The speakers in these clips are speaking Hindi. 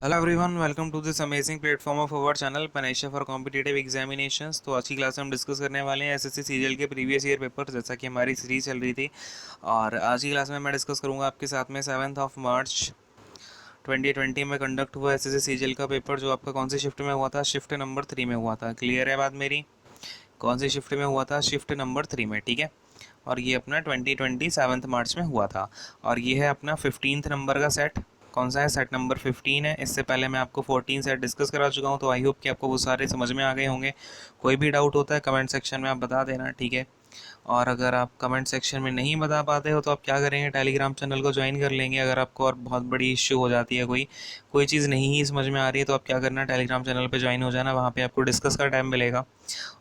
Hello everyone, welcome to this amazing platform of our channel पनेशा फॉर कॉम्पिटिटिव एग्जामिनेशंस। तो आज की क्लास में हम डिस्कस करने वाले हैं एसएससी सीजीएल के प्रीवियस ईयर पेपर, जैसा कि हमारी सीरीज चल रही थी। और आज की क्लास में मैं डिस्कस करूंगा आपके साथ में 7 मार्च 2020 में कंडक्ट हुआ एसएससी सीजीएल का पेपर, जो आपका कौन सी शिफ्ट में हुआ था? शिफ्ट नंबर 3 में हुआ था। क्लियर है बात मेरी? कौन सी शिफ्ट में हुआ था? शिफ्ट नंबर 3 में, ठीक है। और ये अपना 2020 7 मार्च में हुआ था। और ये है अपना 15th नंबर का सेट। कौन सा है? सेट नंबर 15 है। इससे पहले मैं आपको 14 सेट डिस्कस करा चुका हूँ, तो आई होप कि आपको वो सारे समझ में आ गए होंगे। कोई भी डाउट होता है कमेंट सेक्शन में आप बता देना, ठीक है। और अगर आप कमेंट सेक्शन में नहीं बता पाते हो तो आप क्या करेंगे, टेलीग्राम चैनल को ज्वाइन कर लेंगे। अगर आपको और बहुत बड़ी इश्यू हो जाती है, कोई कोई चीज़ नहीं ही समझ में आ रही है, तो आप क्या करना, टेलीग्राम चैनल पे ज्वाइन हो जाना। वहाँ पे आपको डिस्कस का टाइम मिलेगा।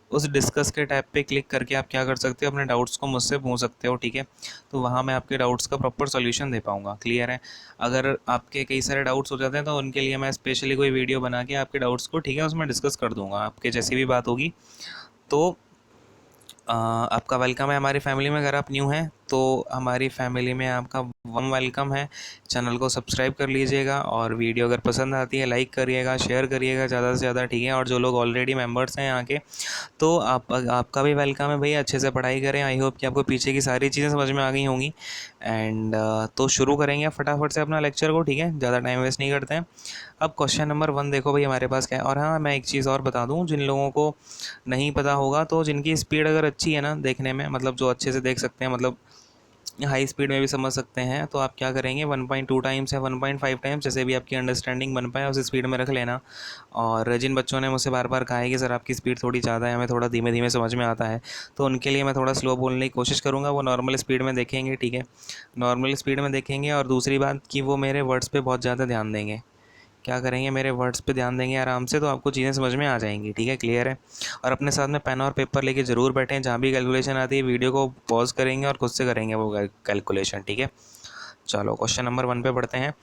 उस डिस्कस के टैब पे क्लिक करके आप क्या कर सकते हो, अपने डाउट्स को मुझसे पूछ सकते हो, ठीक है। तो वहाँ मैं आपके डाउट्स का प्रॉपर सॉल्यूशन दे पाऊँगा। क्लियर है? अगर आपके कई सारे डाउट्स हो जाते हैं तो उनके लिए मैं स्पेशली कोई वीडियो बना के आपके डाउट्स को, ठीक है, उसमें डिस्कस कर दूँगा। आपके जैसी भी बात होगी तो आपका वेलकम है हमारी फैमिली में। अगर आप न्यू हैं तो हमारी फैमिली में आपका वार्म वेलकम है। चैनल को सब्सक्राइब कर लीजिएगा और वीडियो अगर पसंद आती है लाइक करिएगा, शेयर करिएगा ज़्यादा से ज़्यादा, ठीक है। और जो लोग ऑलरेडी मेंबर्स हैं यहाँ के, तो आपका भी वेलकम है भैया। अच्छे से पढ़ाई करें। आई होप कि आपको पीछे की सारी चीज़ें समझ में आ गई होंगी। एंड तो शुरू करेंगे फटाफट से अपना लेक्चर को, ठीक है, ज़्यादा टाइम वेस्ट नहीं करते हैं। अब क्वेश्चन नंबर 1 देखो भाई हमारे पास क्या है। और हाँ, मैं एक चीज़ और बता दूँ, जिन लोगों को नहीं पता होगा, तो जिनकी स्पीड अगर अच्छी है ना देखने में, मतलब जो अच्छे से देख सकते हैं, मतलब हाई स्पीड में भी समझ सकते हैं, तो आप क्या करेंगे, 1.2 टाइम्स या 1.5 टाइम्स, जैसे भी आपकी अंडरस्टैंडिंग बन पाए उस स्पीड में रख लेना। और जिन बच्चों ने मुझसे बार बार कहा है कि सर आपकी स्पीड थोड़ी ज़्यादा है, हमें थोड़ा धीमे धीमे समझ में आता है, तो उनके लिए मैं थोड़ा स्लो बोलने की कोशिश करूँगा। वो नॉर्मल स्पीड में देखेंगे, ठीक है, नॉर्मल स्पीड में देखेंगे। और दूसरी बात कि वो मेरे वर्ड्स पे बहुत ज़्यादा ध्यान देंगे। क्या करेंगे, मेरे वर्ड्स पे ध्यान देंगे आराम से, तो आपको चीज़ें समझ में आ जाएंगी, ठीक है। क्लियर है? और अपने साथ में पेन और पेपर लेके ज़रूर बैठें। जहाँ भी कैलकुलेशन आती है वीडियो को पॉज करेंगे और खुद से करेंगे वो कैलकुलेशन, ठीक है। चलो क्वेश्चन नंबर 1 पे बढ़ते हैं।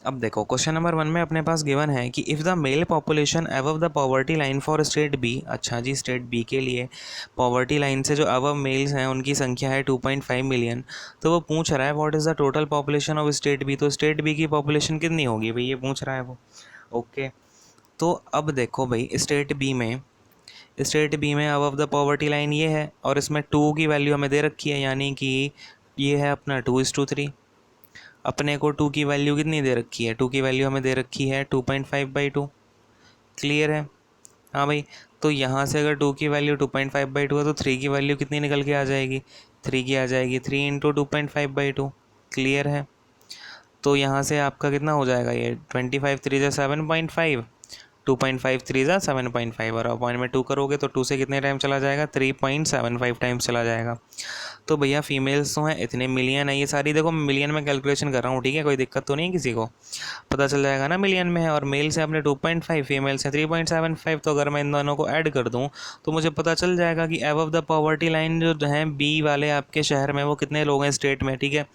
अब देखो क्वेश्चन नंबर 1 में अपने पास गिवन है कि if the male population above the poverty line for state B. अच्छा जी, स्टेट बी के लिए पॉवर्टी लाइन से जो अबव मेल्स हैं उनकी संख्या है 2.5 मिलियन। तो वो पूछ रहा है what is the total population of state B. तो स्टेट बी की पॉपुलेशन कितनी होगी भाई, ये पूछ रहा है वो। ओके। तो अब देखो भाई, स्टेट बी में अबव द पॉवर्टी लाइन ये है, और इसमें 2 की वैल्यू हमें दे रखी है, यानी कि ये है अपना 2:3। अपने को 2 की वैल्यू कितनी दे रखी है? 2 की वैल्यू हमें दे रखी है 2.5/2। क्लियर है? हाँ भाई। तो यहाँ से अगर 2 की वैल्यू 2.5/2 है तो 3 की वैल्यू कितनी निकल के आ जाएगी? 3 की आ जाएगी, 3 इंटू 2.5/2। क्लियर है? तो यहाँ से आपका कितना हो जाएगा, ये 25 3 जा 7.5, 2.5 3 जा 7.5, और अपॉइंट में 2 करोगे तो 2 से कितने टाइम चला जाएगा? 3.75 टाइम्स चला जाएगा। तो भैया फीमेल्स तो हैं इतने मिलियन है, ये सारी देखो मैं मिलियन में कैलकुलेशन कर रहा हूँ, ठीक है, कोई दिक्कत तो नहीं है किसी को? पता चल जाएगा ना मिलियन में है। और मेल्स हैं अपने 2.5, फीमेल्स हैं 3.75। तो अगर मैं इन दोनों को ऐड कर दूँ तो मुझे पता चल जाएगा कि अबव द पॉवर्टी लाइन जो है बी वाले आपके शहर में, वो कितने लोग हैं स्टेट में, ठीक है।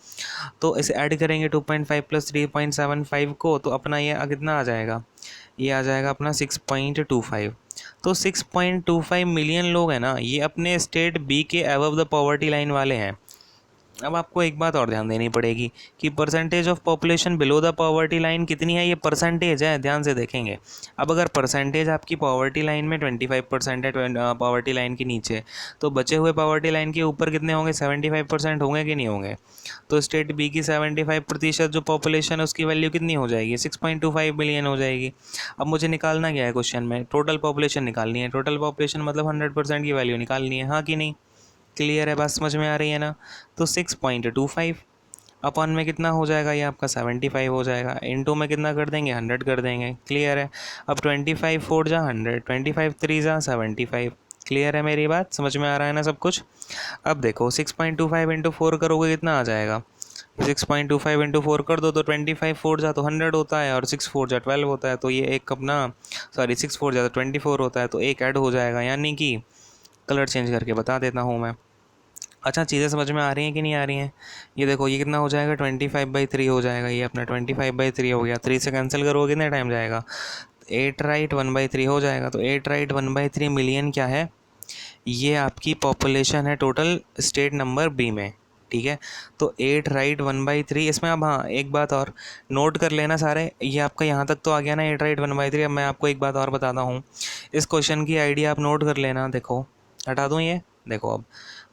तो इसे ऐड करेंगे 2.5 प्लस 3.75 को, तो अपना ये कितना आ जाएगा? ये आ जाएगा अपना 6.25। तो 6.25 मिलियन लोग हैं ना, ये अपने स्टेट बी के अबव द पॉवर्टी लाइन वाले हैं। अब आपको एक बात और ध्यान देनी पड़ेगी कि percentage of population below the poverty line कितनी है, ये परसेंटेज है, ध्यान से देखेंगे। अब अगर परसेंटेज आपकी पॉवर्टी लाइन में 25% है, पॉवर्टी लाइन के नीचे, तो बचे हुए पॉवर्टी लाइन के ऊपर कितने होंगे? 75% होंगे कि नहीं होंगे? तो स्टेट बी की 75% जो पॉपुलेशन है उसकी वैल्यू कितनी हो जाएगी? 6.25 मिलियन हो जाएगी। अब मुझे निकालना क्या है क्वेश्चन में? टोटल पॉपुलेशन निकालनी है। टोटल पॉपुलेशन मतलब 100% की वैल्यू निकालनी है, हाँ कि नहीं? क्लियर है? बात समझ में आ रही है ना? तो 6.25 अपन में कितना हो जाएगा, ये आपका 75 हो जाएगा। इनटू में कितना कर देंगे? 100 कर देंगे। क्लियर है? अब 25 4 जा 100, 25 3 जा 75। क्लियर है मेरी बात? समझ में आ रहा है ना सब कुछ? अब देखो 6.25 इंटू 4 करोगे कितना आ जाएगा? 6.25 इंटू 4 कर दो तो 25 4 जा तो 100 होता है, और 6 4 जा 12 होता है, तो ये एक अपना, सॉरी 6 4 जा तो 24 होता है, तो एक ऐड हो जाएगा। यानी कि कलर चेंज करके बता देता हूँ मैं। अच्छा, चीज़ें समझ में आ रही हैं कि नहीं आ रही हैं? ये देखो ये कितना हो जाएगा? 25/3 हो जाएगा। ये अपना 25/3 हो गया। 3 से कैंसिल करोगे कितने टाइम जाएगा? 8 राइट 1/3 हो जाएगा। तो 8 राइट 1/3 मिलियन क्या है? ये आपकी पॉपुलेशन है टोटल स्टेट नंबर बी में, ठीक है। तो 8 राइट 1/3 इसमें। अब हाँ, एक बात और नोट कर लेना सारे, ये आपका यहाँ तक तो आ गया ना 8 राइट 1/3। अब मैं आपको एक बात और बताता हूँ, इस क्वेश्चन की आईडी आप नोट कर लेना। देखो हटा दूँ ये, देखो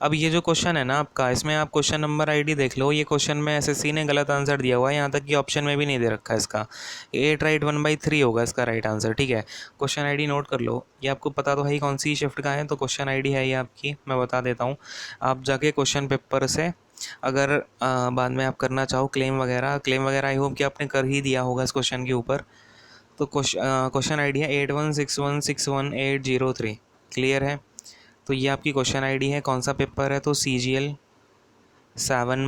अब ये जो क्वेश्चन है ना आपका, इसमें आप क्वेश्चन नंबर आईडी देख लो। ये क्वेश्चन में एसएससी ने गलत आंसर दिया हुआ है, यहाँ तक कि ऑप्शन में भी नहीं दे रखा है इसका। 8 राइट 1/3 होगा इसका राइट आंसर, ठीक है। क्वेश्चन आईडी नोट कर लो, ये आपको पता तो है ही कौन सी शिफ्ट का है। तो क्वेश्चन आईडी है ये आपकी, मैं बता देता हूँ। आप जाके क्वेश्चन पेपर से अगर बाद में आप करना चाहो क्लेम वगैरह आई होप कि आपने कर ही दिया होगा इस क्वेश्चन के ऊपर। तो क्वेश्चन आईडी है 8161618003। क्लियर है। तो ये आपकी क्वेश्चन आईडी है। कौन सा पेपर है, तो CGL 7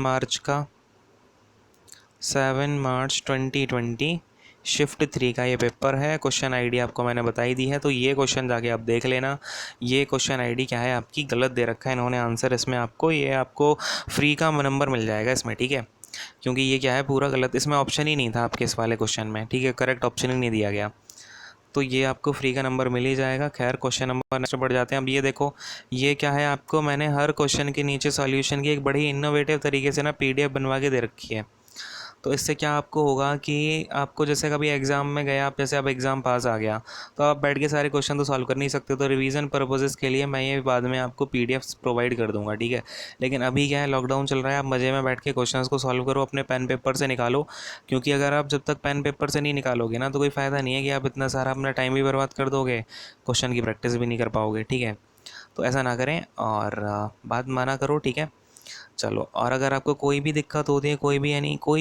मार्च 2020 शिफ्ट 3 का ये पेपर है। क्वेश्चन आईडी आपको मैंने बताई दी है, तो ये क्वेश्चन जाके आप देख लेना। ये क्वेश्चन आईडी क्या है आपकी, गलत दे रखा है इन्होंने आंसर इसमें आपको। ये आपको फ्री का नंबर मिल जाएगा इसमें, ठीक है। क्योंकि ये क्या है, पूरा गलत, इसमें ऑप्शन ही नहीं था आपके इस वाले क्वेश्चन में, ठीक है। करेक्ट ऑप्शन ही नहीं दिया गया, तो ये आपको फ्री का नंबर मिल ही जाएगा। खैर क्वेश्चन नंबर नेक्स्ट बढ़ जाते हैं। अब ये देखो, ये क्या है, आपको मैंने हर क्वेश्चन के नीचे सॉल्यूशन की एक बड़ी इनोवेटिव तरीके से ना PDF बनवा के दे रखी है। तो इससे क्या आपको होगा कि आपको जैसे कभी एग्ज़ाम में गए आप, जैसे अब एग्ज़ाम पास आ गया, तो आप बैठ के सारे क्वेश्चन तो सॉल्व कर नहीं सकते। तो रिवीजन पर्पसेस के लिए मैं ये बाद में आपको PDFs प्रोवाइड कर दूंगा, ठीक है। लेकिन अभी क्या है, लॉकडाउन चल रहा है, आप मज़े में बैठ के क्वेश्चंस को सॉल्व करो, अपने पेन पेपर से निकालो। क्योंकि अगर आप जब तक पेन पेपर से नहीं निकालोगे ना, तो कोई फ़ायदा नहीं है कि आप इतना सारा अपना टाइम भी बर्बाद कर दोगे, क्वेश्चन की प्रैक्टिस भी नहीं कर पाओगे, ठीक है। तो ऐसा ना करें और बात माना करो, ठीक है। चलो, और अगर आपको कोई भी दिक्कत होती है, कोई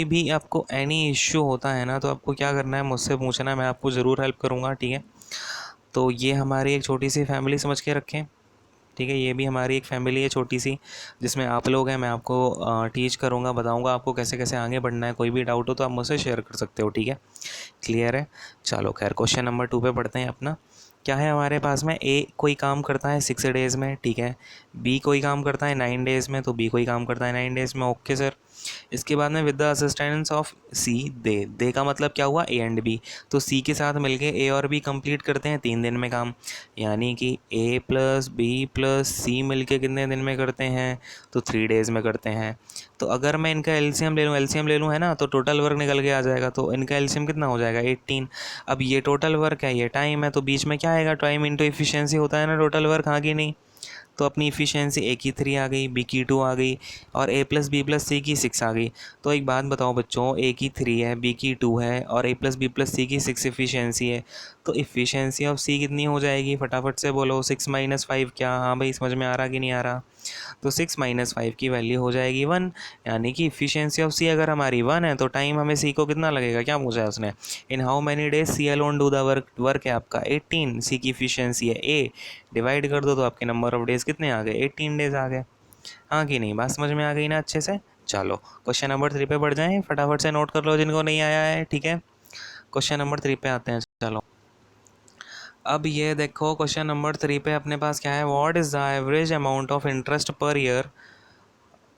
भी आपको एनी इश्यू होता है ना, तो आपको क्या करना है, मुझसे पूछना है, मैं आपको ज़रूर हेल्प करूँगा, ठीक है। तो ये हमारी एक छोटी सी फैमिली समझ के रखें, ठीक है। ये भी हमारी एक फैमिली है छोटी सी, जिसमें आप लोग हैं। मैं आपको टीच करूँगा, बताऊँगा आपको कैसे कैसे आगे बढ़ना है। कोई भी डाउट हो तो आप मुझसे शेयर कर सकते हो, ठीक है। क्लियर है। चलो खैर, क्वेश्चन नंबर 2 पे पढ़ते हैं अपना। क्या है हमारे पास में, ए कोई काम करता है 6 डेज़ में, ठीक है। बी कोई काम करता है 9 डेज़ में, तो बी कोई काम करता है 9 डेज़ में, ओके सर। इसके बाद में विद द असिस्टेंस ऑफ सी दे का मतलब क्या हुआ, ए एंड बी। तो सी के साथ मिलके ए और बी कंप्लीट करते हैं 3 दिन में काम। यानी कि ए प्लस बी प्लस सी मिलके कितने दिन में करते हैं, तो 3 डेज़ में करते हैं। तो अगर मैं इनका एलसीएम ले लूँ है ना, तो टोटल वर्क निकल के आ जाएगा। तो इनका एलसीएम कितना हो जाएगा, 18। अब ये टोटल वर्क है, ये टाइम है, तो बीच में क्या आएगा, टाइम इंटू एफिशिएंसी होता है ना टोटल वर्क, हाँ कि नहीं। तो अपनी इफ़िशियंसी ए की 3 आ गई, बी की 2 आ गई, और ए प्लस बी प्लस सी की 6 आ गई। तो एक बात बताओ बच्चों, ए की 3 है, बी की 2 है, और ए प्लस बी प्लस सी की 6 इफ़िशियंसी है। तो इफ़िशियंसी ऑफ सी कितनी हो जाएगी, फटाफट से बोलो। 6 - 5 क्या, हाँ भाई समझ में आ रहा कि नहीं आ रहा। तो 6 - 5 की वैल्यू हो जाएगी 1। यानी कि इफ़िशियंसी ऑफ सी अगर हमारी 1 है, तो टाइम हमें सी को कितना लगेगा, क्या पूछा है उसने, in how many days C alone do the work. Work है आपका 18, सी की इफ़िशियंसी है ए, डिवाइड कर दो तो आपके नंबर ऑफ डेज़ कितने आ गए, 18 डेज़ आ गए, हाँ कि नहीं। बात समझ में आ गई ना अच्छे से। चलो क्वेश्चन नंबर 3 पे बढ़ जाएं, फटाफट से नोट कर लो जिनको नहीं आया है, ठीक है। क्वेश्चन नंबर 3 पे आते हैं, चलो। अब ये देखो, क्वेश्चन नंबर 3 पे अपने पास क्या है, what is the average amount of interest per year,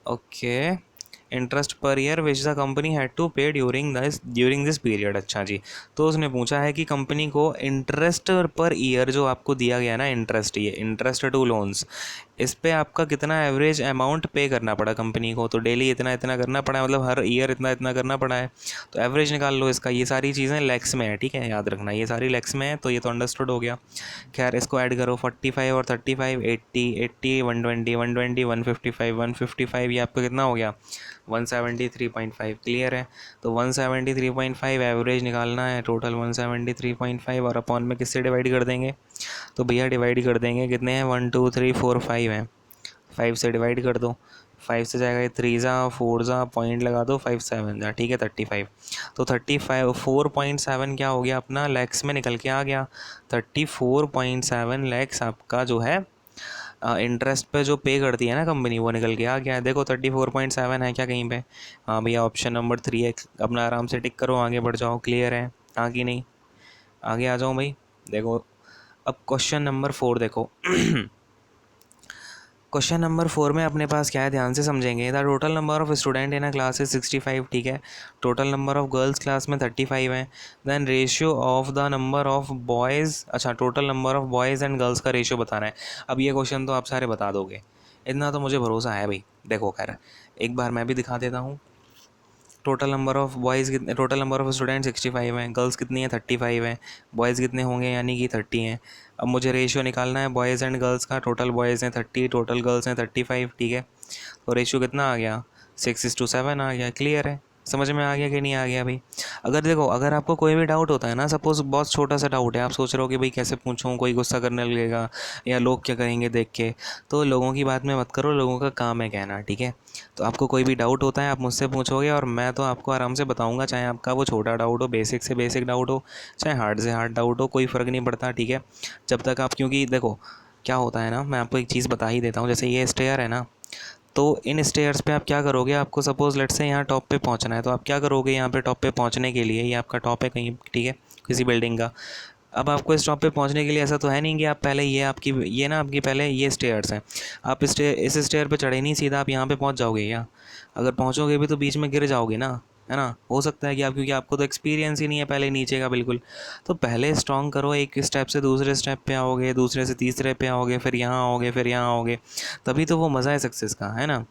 okay, interest per year which the company had to pay during this period. अच्छा जी, तो उसने पूछा है कि कंपनी को इंटरेस्ट पर ईयर जो आपको दिया गया ना, इंटरेस्ट, ये इंटरेस्ट टू लोन्स, इस पे आपका कितना एवरेज अमाउंट पे करना पड़ा कंपनी को। तो डेली इतना इतना करना पड़ा है, मतलब हर ईयर इतना इतना करना पड़ा है। तो एवरेज निकाल लो इसका। ये सारी चीज़ें लैक्स में है, ठीक है, याद रखना, ये सारी लैक्स में है, तो ये तो अंडरस्टूड हो गया। खैर इसको ऐड करो, 45 और 35, 80, 120, 120, 155, 155, ये आपका कितना हो गया, 173.5। क्लियर है। तो 173.5 एवरेज निकालना है, टोटल 173.5, और अपॉन में किससे डिवाइड कर देंगे, तो भैया डिवाइड कर देंगे, कितने हैं, 1 2 3 4 5 हैं, 5 से डिवाइड कर दो। 5 से जाएगा ये 3 जा 4 जा, पॉइंट लगा दो, 5 7 जा, ठीक है, 35। तो 35 4.7 क्या हो गया अपना, लैक्स में निकल के आ गया। 34.7 लैक्स आपका जो है इंटरेस्ट पे जो पे करती है ना कंपनी, वो निकल के आ गया है। देखो 34.7 है क्या कहीं पे, हाँ भैया ऑप्शन नंबर 3 है। अपना आराम से टिक करो, आगे बढ़ जाओ। क्लियर है, हाँ कि नहीं, आगे आ जाओ भाई। देखो अब क्वेश्चन नंबर 4 देखो। क्वेश्चन नंबर 4 में अपने पास क्या है, ध्यान से समझेंगे। The total number of student in a class is 65, ठीक है। Total number of girls class में 35 है। Then ratio of the number of boys, अच्छा total number of boys and girls का रेशियो बताना है। अब ये क्वेश्चन तो आप सारे बता दोगे, इतना तो मुझे भरोसा है भाई। देखो खैर एक बार मैं भी दिखा देता हूँ। टोटल नंबर ऑफ़ बॉयज़ कितने, टोटल नंबर ऑफ़ स्टूडेंट 65 हैं, गर्ल्स कितनी है 35 हैं, बॉयज़ कितने होंगे यानी कि 30 हैं। अब मुझे रेशियो निकालना है बॉयज़ एंड गर्ल्स का। टोटल बॉयज़ हैं 30, टोटल गर्ल्स हैं 35, ठीक है। तो रेशियो कितना आ गया, 6:7 आ गया। क्लियर है, समझ में आ गया कि नहीं आ गया भाई। अगर देखो अगर आपको कोई भी डाउट होता है ना, सपोज़ बहुत छोटा सा डाउट है, आप सोच रहे हो कि भाई कैसे पूछूं, कोई गुस्सा करने लगेगा या लोग क्या करेंगे देख के, तो लोगों की बात में मत करो, लोगों का काम है कहना, ठीक है। तो आपको कोई भी डाउट होता है आप मुझसे पूछोगे और मैं तो आपको आराम से बताऊंगा, चाहे आपका वो छोटा डाउट हो, बेसिक से बेसिक डाउट हो, चाहे हार्ड से हार्ड डाउट हो, कोई फ़र्क नहीं पड़ता, ठीक है। जब तक आप, क्योंकि देखो क्या होता है ना, मैं आपको एक चीज़ बता ही देता हूँ। जैसे ये स्टेयर है ना, तो इन स्टेयर्स पे आप क्या करोगे, आपको सपोज़ लेट से यहाँ टॉप पे पहुँचना है, तो आप क्या करोगे, यहाँ पे टॉप पे पहुँचने के लिए, ये आपका टॉप है कहीं, ठीक है, किसी बिल्डिंग का। अब आपको इस टॉप पे पहुँचने के लिए ऐसा तो है नहीं कि आप पहले ये ना आपकी पहले ये स्टेयर्स हैं, आप इस स्टेयर पे चढ़े नहीं सीधा आप यहाँ पे पहुँच जाओगे क्या? अगर पहुँचोगे भी तो बीच में गिर जाओगे ना, है ना। हो सकता है कि आप, क्योंकि आपको तो एक्सपीरियंस ही नहीं है पहले नीचे का बिल्कुल। तो पहले स्ट्रॉन्ग करो, एक स्टेप से दूसरे स्टेप पे आओगे, दूसरे से तीसरे पे आओगे, फिर यहाँ आओगे, फिर यहाँ आओगे, तभी तो वो मज़ा है सक्सेस का, है ना।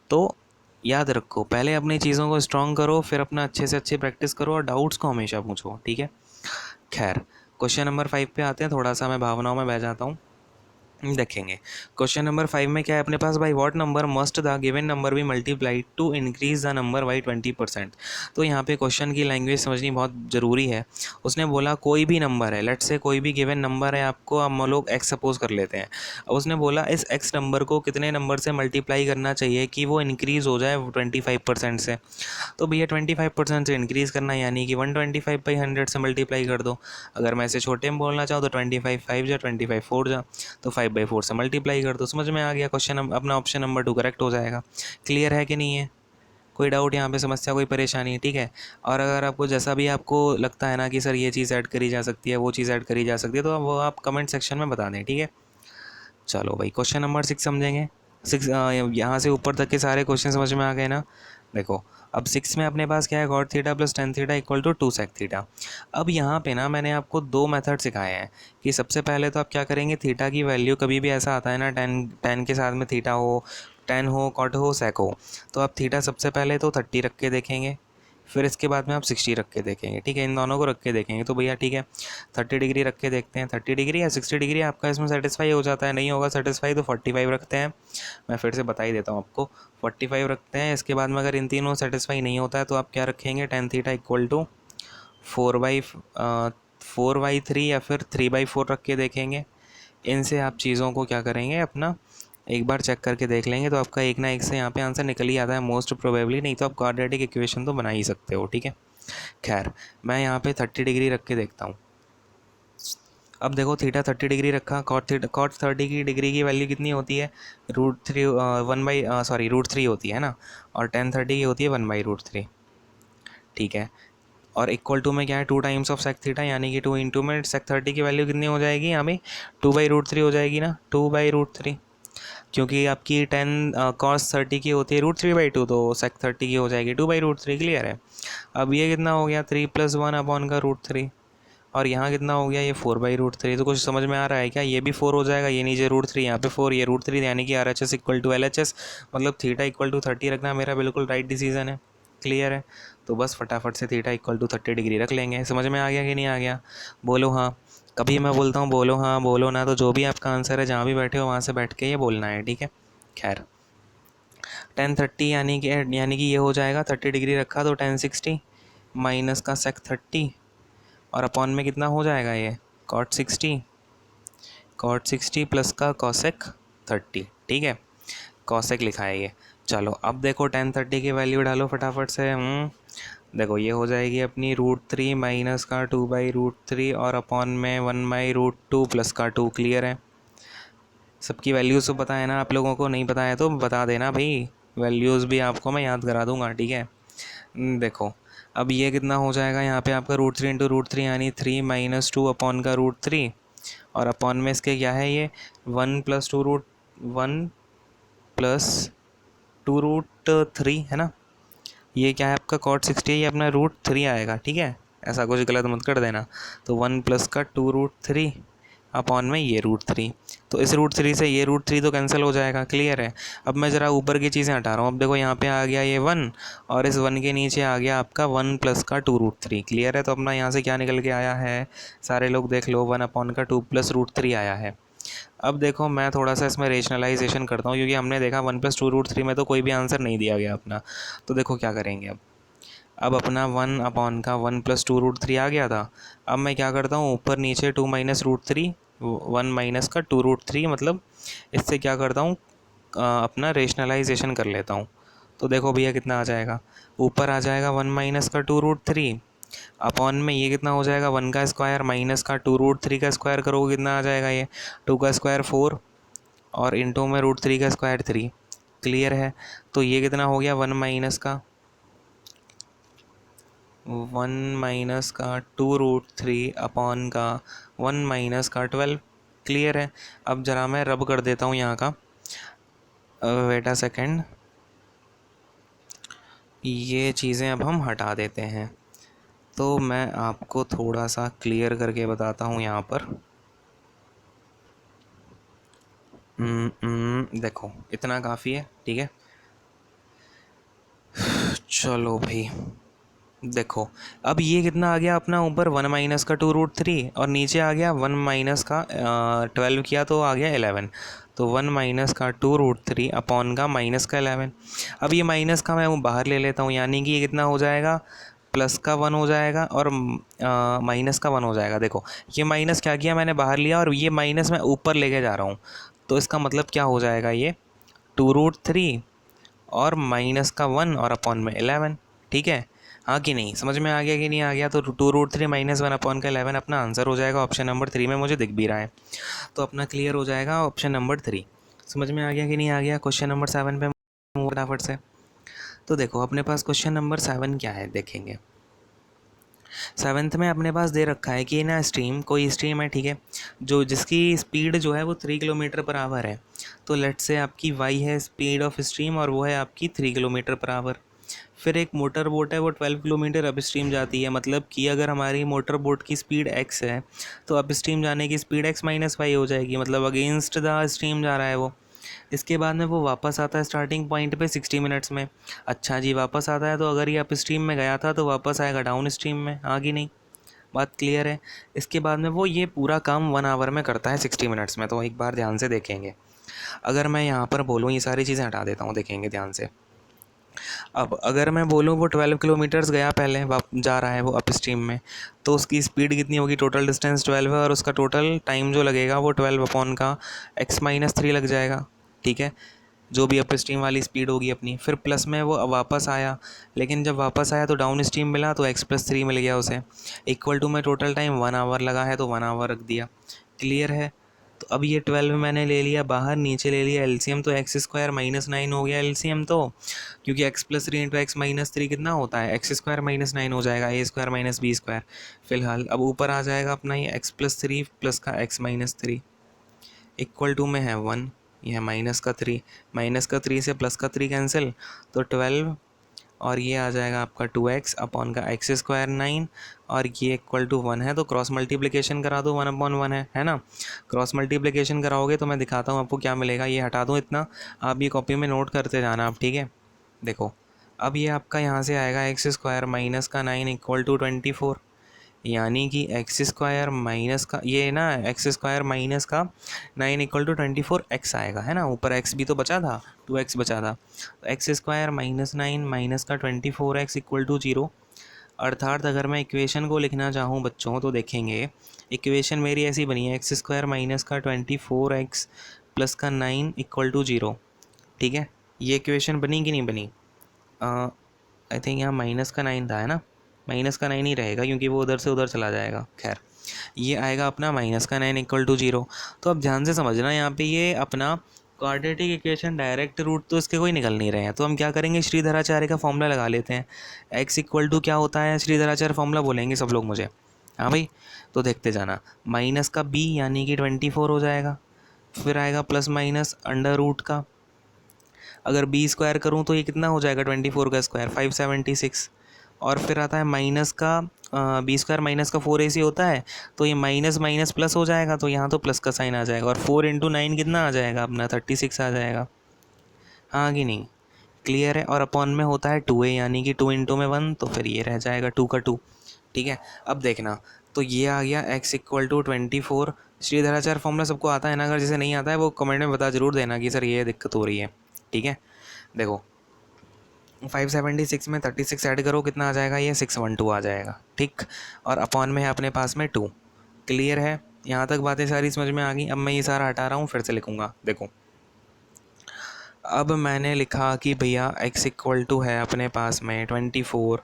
तो याद रखो, पहले अपनी चीज़ों को स्ट्रॉन्ग करो, फिर अपना अच्छे से अच्छे प्रैक्टिस करो और डाउट्स को हमेशा पूछो, ठीक है। खैर क्वेश्चन नंबर 5 पे आते हैं, थोड़ा सा मैं भावनाओं में बह जाता हूँ। देखेंगे क्वेश्चन नंबर 5 में क्या है अपने पास, by what number must the given number be multiplied to increase the number by 20%। तो यहाँ पे क्वेश्चन की लैंग्वेज समझनी बहुत ज़रूरी है। उसने बोला कोई भी नंबर है, लेट से कोई भी गिवन नंबर है आपको, हम लोग एक्स सपोज कर लेते हैं। अब उसने बोला इस एक्स नंबर को कितने नंबर से मल्टीप्लाई करना चाहिए कि वो इंक्रीज़ हो जाए 25% से। तो भैया 25% से इंक्रीज़ करना यानी कि 125/100 से मल्टीप्लाई कर दो। अगर मैं इसे छोटे में बोलना चाहूँ तो 25 5 जा, 25 4 जा, तो 5/4 से मल्टीप्लाई कर दो। समझ में आ गया, क्वेश्चन अपना ऑप्शन नंबर 2 करेक्ट हो जाएगा। क्लियर है कि नहीं है, कोई डाउट यहाँ पे, समस्या, कोई परेशानी, ठीक है। और अगर आपको जैसा भी आपको लगता है ना कि सर ये चीज़ ऐड करी जा सकती है, वो चीज़ ऐड करी जा सकती है, तो वो आप कमेंट सेक्शन में बता दें, ठीक है। चलो भाई क्वेश्चन नंबर 6 समझेंगे। 6 यहाँ से ऊपर तक के सारे क्वेश्चन समझ में आ गए ना। देखो अब 6 में अपने पास क्या है, cot theta plus ten theta equal to 2 sec theta. अब यहाँ पे ना मैंने आपको 2 मेथड सिखाए हैं कि सबसे पहले तो आप क्या करेंगे, थीटा की वैल्यू कभी भी ऐसा आता है ना, टेन टेन के साथ में थीटा हो, टेन हो, कॉट हो, सेक हो, तो आप थीटा सबसे पहले तो 30 रख के देखेंगे, फिर इसके बाद में आप 60 रख के देखेंगे, ठीक है। इन दोनों को रख के देखेंगे तो भैया ठीक है 30 डिग्री रख के देखते हैं, 30 डिग्री या 60 डिग्री आपका इसमें सेटिस्फाई हो जाता है, नहीं होगा सेटिस्फाई तो 45 रखते हैं। मैं फिर से बता ही देता हूँ आपको, 45 रखते हैं। इसके बाद में अगर इन तीनों सेटिस्फाई नहीं होता है तो आप क्या रखेंगे, टेन थीटा इक्वल टू 4/3 या फिर 3/4 रख के देखेंगे। इनसे आप चीज़ों को क्या करेंगे, अपना एक बार चेक करके देख लेंगे तो आपका एक ना एक से यहाँ पे आंसर निकल ही आता है मोस्ट प्रोबेबली, नहीं तो आप क्वाड्रेटिक इक्वेशन तो बना ही सकते हो, ठीक है। खैर मैं यहाँ पे 30 डिग्री रख के देखता हूँ। अब देखो थीटा 30 डिग्री रखा, कॉट 30 की डिग्री की वैल्यू कितनी होती है, √3 होती है ना, और टेन 30 की होती है 1/√3, ठीक है। और इक्वल टू में क्या है, 2 टाइम्स ऑफ सेक थीटा, यानी कि 2 इंटू में सेक 30 की वैल्यू कितनी हो जाएगी, यहाँ पे 2/√3 हो जाएगी ना, 2/√3, क्योंकि आपकी 10 कॉस 30 की होती है √3/2, तो सेक 30 की हो जाएगी 2/√3। क्लियर है। अब ये कितना हो गया, 3 + 1 अपॉन का √3, और यहाँ कितना हो गया, ये 4/√3। तो कुछ समझ में आ रहा है क्या, ये भी 4 हो जाएगा, ये नीचे √3, यहाँ पे 4, ये √3, यानी कि RHS इक्वल टू LHS, मतलब थीटा इक्वल टू 30 रखना मेरा बिल्कुल राइट डिसीजन है। क्लियर है। तो बस फटाफट से थीटा इक्वल टू 30 डिग्री रख लेंगे। समझ में आ गया कि नहीं आ गया, बोलो हाँ। कभी मैं बोलता हूँ बोलो हाँ बोलो ना, तो जो भी आपका आंसर है जहाँ भी बैठे हो वहाँ से बैठ के ये बोलना है, ठीक है। खैर 10 30 यानी कि ये हो जाएगा, 30 डिग्री रखा तो 10 60 माइनस का सेक 30, और अपॉन में कितना हो जाएगा, ये कॉट 60 प्लस का कॉसेक 30, ठीक है। कॉसेक लिखा है ये। चलो अब देखो 10 30 की वैल्यू डालो फटाफट से। देखो ये हो जाएगी अपनी √3 माइनस का 2/√3 और अपॉन में 1/√2 प्लस का 2। क्लियर है, सबकी वैल्यूज़ तो पता है ना आप लोगों को, नहीं पता है तो बता देना भाई, वैल्यूज़ भी आपको मैं याद करा दूंगा, ठीक है। देखो अब ये कितना हो जाएगा, यहाँ पे आपका √3 इंटू √3 यानी 3 - 2 अपॉन का √3, और अपॉन में इसके क्या है, ये 1 + 2√3 है ना। ये क्या है आपका cot 60 है, ये अपना √3 आएगा, ठीक है। ऐसा कुछ गलत मत कर देना। तो 1 + का 2√3 अपॉन में ये √3। तो इस √3 से ये √3 तो कैंसिल हो जाएगा, क्लियर है। अब मैं ज़रा ऊपर की चीज़ें हटा रहा हूँ। अब देखो यहाँ पे आ गया ये 1 और इस 1 के नीचे आ गया आपका 1 प्लस का 2√3, क्लियर है। तो अपना यहाँ से क्या निकल के आया है, सारे लोग देख लो, 1 अपॉन का 2 प्लस √3 आया है। अब देखो मैं थोड़ा सा इसमें रेशनलाइजेशन करता हूँ, क्योंकि हमने देखा 1 प्लस 2√3 में तो कोई भी आंसर नहीं दिया गया अपना। तो देखो क्या करेंगे अब अपना 1 अपॉन का 1 प्लस 2√3 आ गया था। अब मैं क्या करता हूँ, ऊपर नीचे 2 माइनस √3, 1 माइनस का 2√3, मतलब इससे क्या करता हूँ, अपना रेशनलाइजेशन कर लेता हूँ। तो देखो भैया कितना आ जाएगा, ऊपर आ जाएगा 1 माइनस का 2√3, अपॉन में ये कितना हो जाएगा, 1 का स्क्वायर माइनस का 2√3 का स्क्वायर करोगे कितना आ जाएगा, ये 2 का स्क्वायर 4 और इंटू में √3 का स्क्वायर 3, क्लियर है। तो ये कितना हो गया, 1 माइनस का 2√3 अपॉन का 1 माइनस का 12, क्लियर है। अब ज़रा मैं रब कर देता हूँ यहाँ का, वेट अ सेकेंड, ये चीज़ें अब हम हटा देते हैं। तो मैं आपको थोड़ा सा क्लियर करके बताता हूँ यहाँ पर। देखो इतना काफ़ी है, ठीक है। चलो भाई देखो, अब ये कितना आ गया अपना, ऊपर 1 माइनस का 2√3 और नीचे आ गया 1 माइनस का 12 किया तो आ गया 11। तो 1 माइनस का 2√3 अपॉन का माइनस का 11। अब ये माइनस का मैं वो बाहर ले लेता हूँ, यानी कि ये कितना हो जाएगा, प्लस का 1 हो जाएगा और माइनस का 1 हो जाएगा। देखो ये माइनस क्या किया मैंने, बाहर लिया, और ये माइनस मैं ऊपर लेके जा रहा हूँ। तो इसका मतलब क्या हो जाएगा, ये 2√3 और माइनस का 1 और अपॉन में 11, ठीक है। हाँ कि नहीं, समझ में आ गया कि नहीं आ गया। तो 2√3 माइनस 1 अपॉन का 11 अपना आंसर हो जाएगा, ऑप्शन नंबर 3 में मुझे दिख भी रहा है। तो अपना क्लियर हो जाएगा ऑप्शन नंबर 3। समझ में आ गया कि नहीं आ गया। क्वेश्चन नंबर 7 पे फटाफट से। तो देखो अपने पास क्वेश्चन नंबर 7 क्या है, देखेंगे। 7th में अपने पास दे रखा है कि ना स्ट्रीम, कोई स्ट्रीम है, ठीक है, जो जिसकी स्पीड जो है वो 3 किलोमीटर पर आवर है। तो लेट से आपकी y है स्पीड ऑफ स्ट्रीम और वो है आपकी 3 किलोमीटर पर आवर। फिर एक मोटर बोट है, वो 12 किलोमीटर अप स्ट्रीम जाती है। मतलब कि अगर हमारी मोटर बोट की स्पीड x है तो अप स्ट्रीम जाने की स्पीड x माइनस वाई हो जाएगी, मतलब अगेंस्ट द स्ट्रीम जा रहा है वो। इसके बाद में वो वापस आता है स्टार्टिंग पॉइंट पे 60 मिनट्स में। अच्छा जी, वापस आता है, तो अगर ये अप स्ट्रीम में गया था तो वापस आएगा डाउन स्ट्रीम में, आगे नहीं। बात क्लियर है। इसके बाद में वो ये पूरा काम 1 आवर में करता है 60 मिनट्स में। तो एक बार ध्यान से देखेंगे, अगर मैं यहाँ पर बोलूँ, ये सारी चीज़ें हटा देता हूँ, देखेंगे ध्यान से। अब अगर मैं बोलूँ वो 12 किलोमीटर्स गया पहले, जा रहा है वो अप स्ट्रीम में, तो उसकी स्पीड कितनी होगी, टोटल डिस्टेंस 12 है और उसका टोटल टाइम जो लगेगा वो 12 अपॉन का x-3 लग जाएगा, ठीक है, जो भी अप स्ट्रीम वाली स्पीड होगी अपनी। फिर प्लस में वो वापस आया, लेकिन जब वापस आया तो डाउन स्ट्रीम मिला तो x+3 मिल गया उसे। इक्वल टू में टोटल टाइम 1 आवर लगा है तो 1 आवर रख दिया, क्लियर है। तो अब ये 12 मैंने ले लिया बाहर, नीचे ले लिया एलसीएम, तो x² - 9 हो गया एलसीएम। तो क्योंकि x+3 इंटू x-3 कितना होता है, x² - 9 हो जाएगा, a² - b²। फिलहाल अब ऊपर आ जाएगा अपना ये x+3 प्लस का x-3 इक्वल टू में है 1, यह माइनस का 3 से प्लस का 3 कैंसिल, तो 12 और ये आ जाएगा आपका 2x अपॉन का x² 9 और ये इक्वल टू 1 है। तो क्रॉस मल्टीप्लिकेशन करा दो, 1/1 है ना। क्रॉस मल्टीप्लिकेशन कराओगे तो मैं दिखाता हूँ आपको क्या मिलेगा। ये हटा दूँ इतना, आप ये कॉपी में नोट करते जाना आप, ठीक है। देखो अब ये आपका यहाँ से आएगा x² माइनस का 9 इक्वल टू 24, यानी कि x² माइनस का ये ना x² माइनस का 9 इक्वल टू 24x आएगा, है ना। ऊपर x भी तो बचा था, 2x बचा था, तो x² - 9 माइनस का 24x इक्वल टू 0। अर्थात अगर मैं इक्वेशन को लिखना चाहूँ बच्चों तो देखेंगे, इक्वेशन मेरी ऐसी बनी है x² माइनस का 24x प्लस का 9 इक्वल टू 0, ठीक है। ये इक्वेशन बनी कि नहीं बनी, आई थिंक यहाँ माइनस का 9 था, है ना, माइनस का 9 ही रहेगा क्योंकि वो उधर से उधर चला जाएगा। खैर ये आएगा अपना माइनस का 9 इक्वल टू 0। तो अब ध्यान से समझना, यहाँ पे ये अपना क्वाड्रेटिक इक्वेशन डायरेक्ट रूट तो इसके कोई निकल नहीं रहे हैं। तो हम क्या करेंगे, श्रीधराचार्य का फॉर्मूला लगा लेते हैं। x इक्वल टू क्या होता है, श्रीधराचार्य फॉर्मूला बोलेंगे सब लोग मुझे, हाँ भाई। तो देखते जाना, माइनस का b यानी कि 24 हो जाएगा, फिर आएगा प्लस माइनस अंडर रूट का, अगर b² करूँ तो ये कितना हो जाएगा, 24 का स्क्वायर 576, और फिर आता है माइनस का बी स्क्वायर माइनस का 4ac होता है, तो ये माइनस माइनस प्लस हो जाएगा, तो यहाँ तो प्लस का साइन आ जाएगा, और 4 × 9 कितना आ जाएगा अपना 36 आ जाएगा, हाँ कि नहीं। क्लियर है। और अपॉन में होता है 2a, यानी कि 2 × में 1, तो फिर ये रह जाएगा 2 का 2। ठीक है, अब देखना, तो ये आ गया x = 24। श्रीधराचार्य फॉर्मूला सबको आता है ना, अगर जिसे नहीं आता है वो कमेंट में बता ज़रूर देना कि सर ये दिक्कत हो रही है। ठीक है, देखो 576 में 36 ऐड करो, कितना आ जाएगा, ये 612 आ जाएगा। ठीक, और अपॉन में है अपने पास में 2। क्लियर है, यहाँ तक बातें सारी समझ में आ गई। अब मैं ये सारा हटा रहा हूँ, फिर से लिखूँगा। देखो अब मैंने लिखा कि भैया x = है अपने पास में 24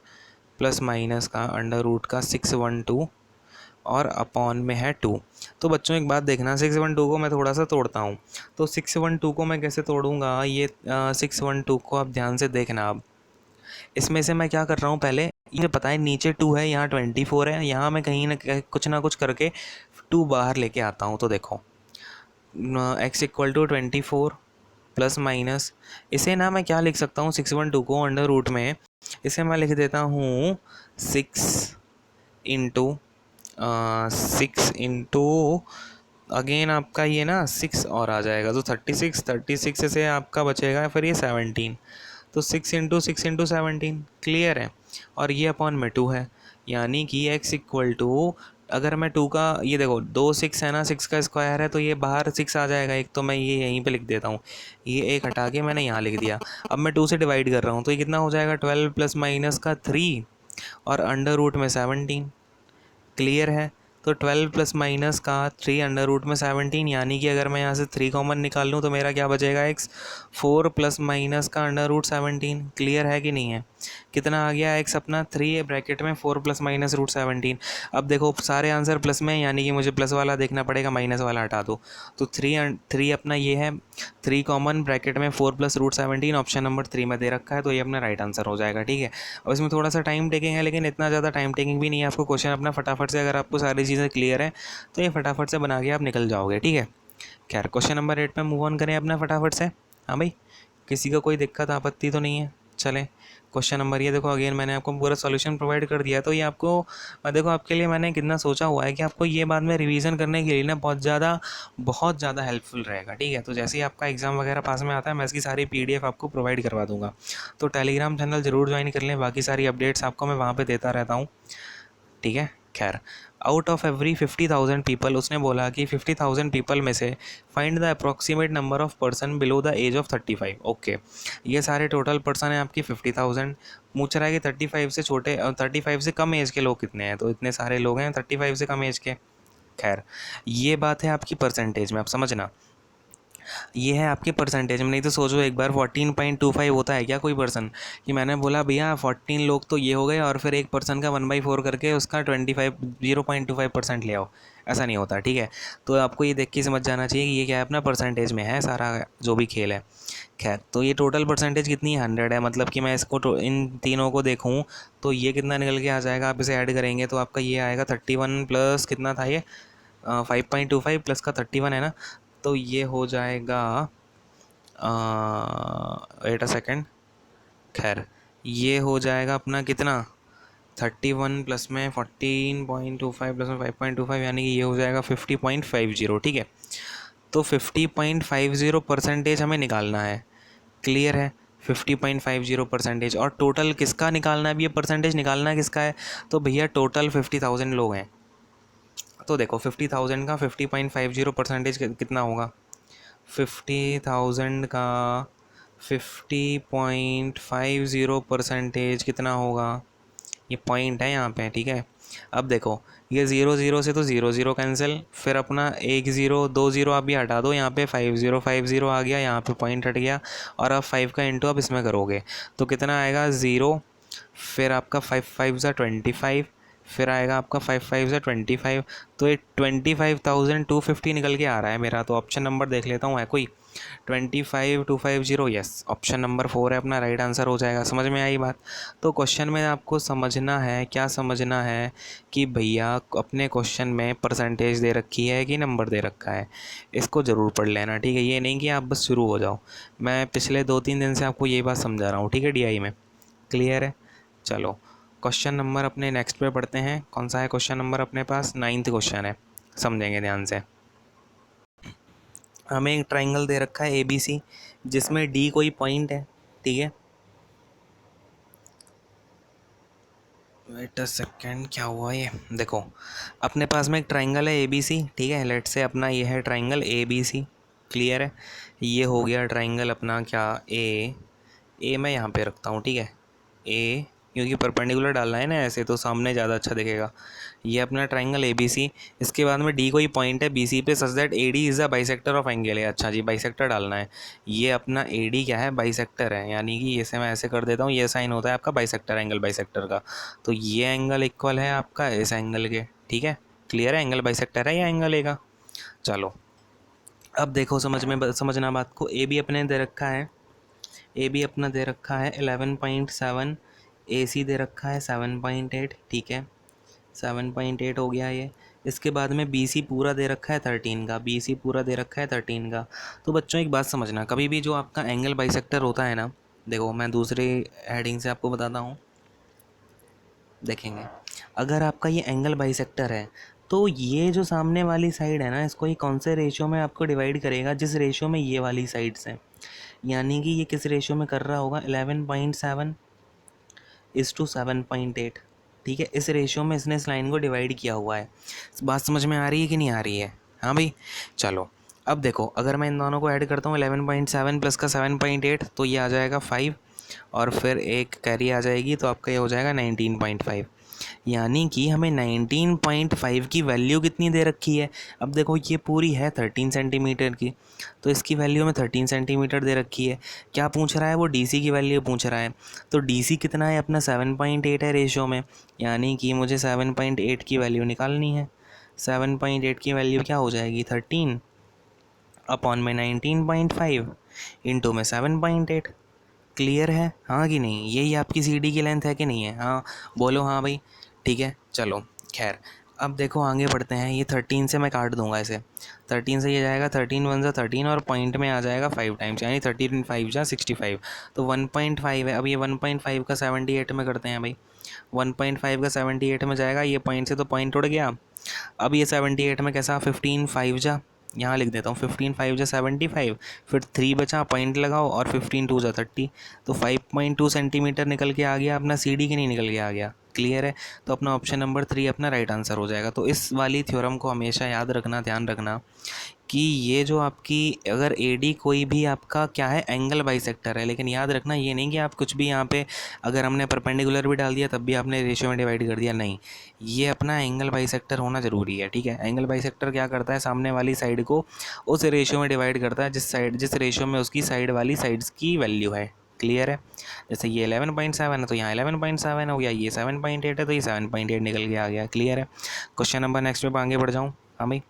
प्लस माइनस का अंडर रूट का 612 और अपॉन में है 2। तो बच्चों एक बात देखना, 612 को मैं थोड़ा सा तोड़ता हूँ। तो 612 को मैं कैसे तोड़ूंगा, ये 612 को आप ध्यान से देखना। अब इसमें से मैं क्या कर रहा हूँ, पहले ये पता है नीचे 2 है, यहाँ 24 है, यहाँ मैं कहीं ना कुछ करके 2 बाहर लेके आता हूँ। तो देखो x = 24 प्लस माइनस, इसे ना मैं क्या लिख सकता हूँ, 612 को अंडर रूट में इसे मैं लिख देता हूँ 6 अगेन आपका ये ना 6 और आ जाएगा, तो 36 से आपका बचेगा फिर ये 17, तो 6 × 17। क्लियर है, और ये अपॉन में 2 है, यानी कि x = अगर मैं 2 का ये देखो 2 6 है ना, 6 का स्क्वायर है, तो ये बाहर 6 आ जाएगा एक, तो मैं ये यहीं पे लिख देता हूँ, ये एक हटा के मैंने यहाँ लिख दिया। अब मैं 2 से डिवाइड कर रहा हूँ, तो ये कितना हो जाएगा 12 प्लस माइनस का 3 और अंडर रूट में 17। क्लियर है, तो 12 प्लस माइनस का 3 अंडर रूट में 17, यानी कि अगर मैं यहाँ से 3 कॉमन निकाल लूँ तो मेरा क्या बचेगा x, 4 प्लस माइनस का अंडर रूट 17। क्लियर है कि नहीं है, कितना आ गया x अपना 3 ब्रैकेट में 4 प्लस माइनस रूट 17। अब देखो सारे आंसर प्लस में, यानी कि मुझे प्लस वाला देखना पड़ेगा, माइनस वाला हटा दो, तो 3 अपना ये है, 3 कॉमन ब्रैकेट में 4 प्लस रूट 17 ऑप्शन नंबर 3 में दे रखा है, तो ये अपना राइट आंसर हो जाएगा। ठीक है, अब इसमें थोड़ा सा टाइम टेकिंग है, लेकिन इतना ज़्यादा टाइम टेकिंग भी नहीं है, आपको क्वेश्चन अपना फटाफट से, अगर आपको सारी चीज़ें क्लियर है तो ये फटाफट से बना के आप निकल जाओगे। ठीक है, खैर क्वेश्चन नंबर 8 पे मूव ऑन करें अपना फटाफट से। हाँ भाई, किसी का कोई दिक्कत आपत्ति तो नहीं है, चलें। क्वेश्चन नंबर ये देखो, अगेन मैंने आपको पूरा सॉल्यूशन प्रोवाइड कर दिया, तो ये आपको देखो आपके लिए मैंने कितना सोचा हुआ है कि आपको ये बाद में रिवीजन करने के लिए ना बहुत ज़्यादा हेल्पफुल रहेगा। ठीक है, तो जैसे ही आपका एग्ज़ाम वगैरह पास में आता है, मैं इसकी सारी PDF आपको प्रोवाइड करवा दूंगा, तो टेलीग्राम चैनल ज़रूर ज्वाइन कर लें, बाकी सारी अपडेट्स आपको मैं वहाँ पर देता रहता हूँ। ठीक है, खैर आउट ऑफ एवरी 50,000 पीपल, उसने बोला कि 50,000 पीपल में से find the approximate number of person below the age of 35। Okay, ये सारे टोटल पर्सन है आपकी 50,000। पूछ रहा है कि 35 से छोटे 35 से कम एज के लोग कितने हैं, तो इतने सारे लोग हैं 35 से कम एज के। खैर ये बात है आपकी परसेंटेज में, आप समझना, ये है आपके परसेंटेज में। नहीं तो सोचो एक बार 14.25 होता है क्या कोई पर्सन, कि मैंने बोला भैया 14 लोग तो ये हो गए और फिर एक पर्सन का 1/4 करके उसका 0.25% ले आओ, ऐसा नहीं होता। ठीक है, तो आपको ये देख के समझ जाना चाहिए कि ये क्या है, अपना परसेंटेज में है सारा जो भी खेल है। खैर, तो ये टोटल परसेंटेज कितनी है, 100 है, मतलब कि मैं इसको इन तीनों को देखूँ तो ये कितना निकल के आ जाएगा, आप इसे ऐड करेंगे तो आपका ये आएगा 31 प्लस कितना था ये 5.25 प्लस का 31 है ना, तो ये हो जाएगा वेट अ सेकेंड, खैर ये हो जाएगा अपना कितना 31 प्लस में 14.25 प्लस में 5.25, यानी कि ये हो जाएगा 50.50। ठीक है, तो 50.50% हमें निकालना है। क्लियर है, 50.50%, और टोटल किसका निकालना है, अब ये परसेंटेज निकालना है किसका है, तो भैया टोटल 50,000 लोग हैं, तो देखो 50,000 का 50.50% कितना होगा, 50,000 का 50.50% कितना होगा, ये पॉइंट है यहाँ पे। ठीक है, अब देखो ये 0 से तो 0 कैंसिल, फिर अपना 1 0 2 0 आप ये हटा दो, यहाँ पे 50 आ गया, यहाँ पे पॉइंट हट गया, और अब 5 का इंटू आप इसमें करोगे तो कितना आएगा 0, फिर आपका 5 5 ज़ा 25, फिर आएगा आपका 5 5 ज़ा 25, तो ये 25,250 निकल के आ रहा है मेरा। तो ऑप्शन नंबर देख लेता हूँ है कोई, 25,250, यस, ऑप्शन नंबर 4 है अपना राइट आंसर हो जाएगा। समझ में आई बात। तो क्वेश्चन में आपको समझना है, क्या समझना है कि भैया अपने क्वेश्चन में परसेंटेज दे रखी है कि नंबर दे रखा है, इसको ज़रूर पढ़ लेना। ठीक है, ये नहीं कि आप बस शुरू हो जाओ, मैं पिछले 2-3 दिन से आपको ये बात समझा रहा हूँ। ठीक है, DI में क्लियर है। चलो क्वेश्चन नंबर अपने नेक्स्ट पे पढ़ते हैं। कौन सा है क्वेश्चन नंबर अपने पास? 9th क्वेश्चन है, समझेंगे ध्यान से। हमें एक ट्राइंगल दे रखा है ABC, जिसमें D कोई पॉइंट है, ठीक है। वेट अ सेकेंड, क्या हुआ ये? देखो, अपने पास में एक ट्राइंगल है ABC, ठीक है। लेट से अपना ये है ट्राइंगल ABC, क्लियर है। ये हो गया ट्राइंगल अपना क्या, ए मैं यहाँ पे रखता हूँ, ठीक है। ए, क्योंकि परपेंडिकुलर डालना है ना ऐसे, तो सामने ज़्यादा अच्छा दिखेगा। ये अपना ट्राइंगल ABC। इसके बाद में D कोई पॉइंट है BC पे, such that AD is a bisector of angle है। अच्छा जी, बाइसेक्टर डालना है। ये अपना AD क्या है? बाइसेक्टर है, यानी कि इसे मैं ऐसे कर देता हूँ, ये साइन होता है आपका बाइसेक्टर, एंगल बाइसेक्टर का। तो ये एंगल इक्वल है आपका इस एंगल के, ठीक है। क्लियर है, एंगल बाइसेक्टर है या एंगल ए का। चलो, अब देखो समझना बात को। AB अपने दे रखा है, AB अपना दे रखा है 11.7, AC दे रखा है 7.8, ठीक है। 7.8 हो गया ये। इसके बाद में BC पूरा दे रखा है 13 का, BC पूरा दे रखा है 13 का। तो बच्चों एक बात समझना, कभी भी जो आपका एंगल बाइसेक्टर होता है ना, देखो मैं दूसरे हेडिंग से आपको बताता हूँ, देखेंगे। अगर आपका ये एंगल बाइसेक्टर है, तो ये जो सामने वाली साइड है ना, इसको ये कौन से रेशियो में आपको डिवाइड करेगा? जिस रेशियो में ये वाली साइड्स हैं, यानी कि ये किस रेशियो में कर रहा होगा? 11.7:7.8, ठीक है। इस रेशियो में इसने इस लाइन को डिवाइड किया हुआ है। बात समझ में आ रही है कि नहीं आ रही है? हाँ भाई, चलो। अब देखो, अगर मैं इन दोनों को ऐड करता हूँ, 11.7 प्लस का 7.8, तो ये आ जाएगा 5, और फिर एक कैरी आ जाएगी, तो आपका ये हो जाएगा 19.5। यानी कि हमें 19.5 की वैल्यू कितनी दे रखी है? अब देखो, ये पूरी है 13 सेंटीमीटर की, तो इसकी वैल्यू में 13 सेंटीमीटर दे रखी है। क्या पूछ रहा है? वो DC की वैल्यू पूछ रहा है। तो DC कितना है अपना? 7.8 है रेशियो में, यानी कि मुझे 7.8 की वैल्यू निकालनी है। 7.8 की वैल्यू क्या हो जाएगी? 13 अपॉन में 19.5 इंटू में 7.8। क्लियर है, हाँ कि नहीं? यही आपकी CD की लेंथ है कि नहीं है? हाँ बोलो, हाँ भाई, ठीक है। चलो खैर, अब देखो आगे बढ़ते हैं। ये 13 से मैं काट दूंगा इसे, 13 से ये जाएगा 13 वन ज़ा 13, और पॉइंट में आ जाएगा 5 टाइम्स, यानी 13 5 जा 65। तो 1.5 है। अब ये 1.5 का 78 में करते हैं भाई। 1.5 का 78 में जाएगा, ये पॉइंट से तो पॉइंट उड़ गया। अब ये 78 में कैसा? 15 5 जा, यहाँ लिख देता हूँ, 15 5 जा 75, फिर 3 बचा, पॉइंट लगाओ, और 15 2 जा 30। तो 5.2 सेंटीमीटर निकल के आ गया अपना CD की, नहीं निकल के आ गया? क्लियर है। तो अपना ऑप्शन नंबर 3 अपना राइट आंसर हो जाएगा। तो इस वाली थ्योरम को हमेशा याद रखना, ध्यान रखना कि ये जो आपकी, अगर AD कोई भी आपका क्या है? एंगल बाइसेक्टर है। लेकिन याद रखना ये नहीं कि आप कुछ भी यहाँ पे, अगर हमने परपेंडिकुलर भी डाल दिया तब भी आपने रेशियो में डिवाइड कर दिया, नहीं। ये अपना एंगल बाइसेक्टर होना ज़रूरी है, ठीक है। एंगल बाइसेक्टर क्या करता है? सामने वाली साइड को उस रेशियो में डिवाइड करता है जिस रेशियो में उसकी साइड वाली साइड्स की वैल्यू है। क्लियर है। जैसे ये 11.7 है, तो यहाँ 11.7 हो गया, ये 7.8 है, तो ये 7.8 निकल के आ गया। क्लियर है। क्वेश्चन नंबर नेक्स्ट पे आगे बढ़ जाऊँ? हाँ भाई,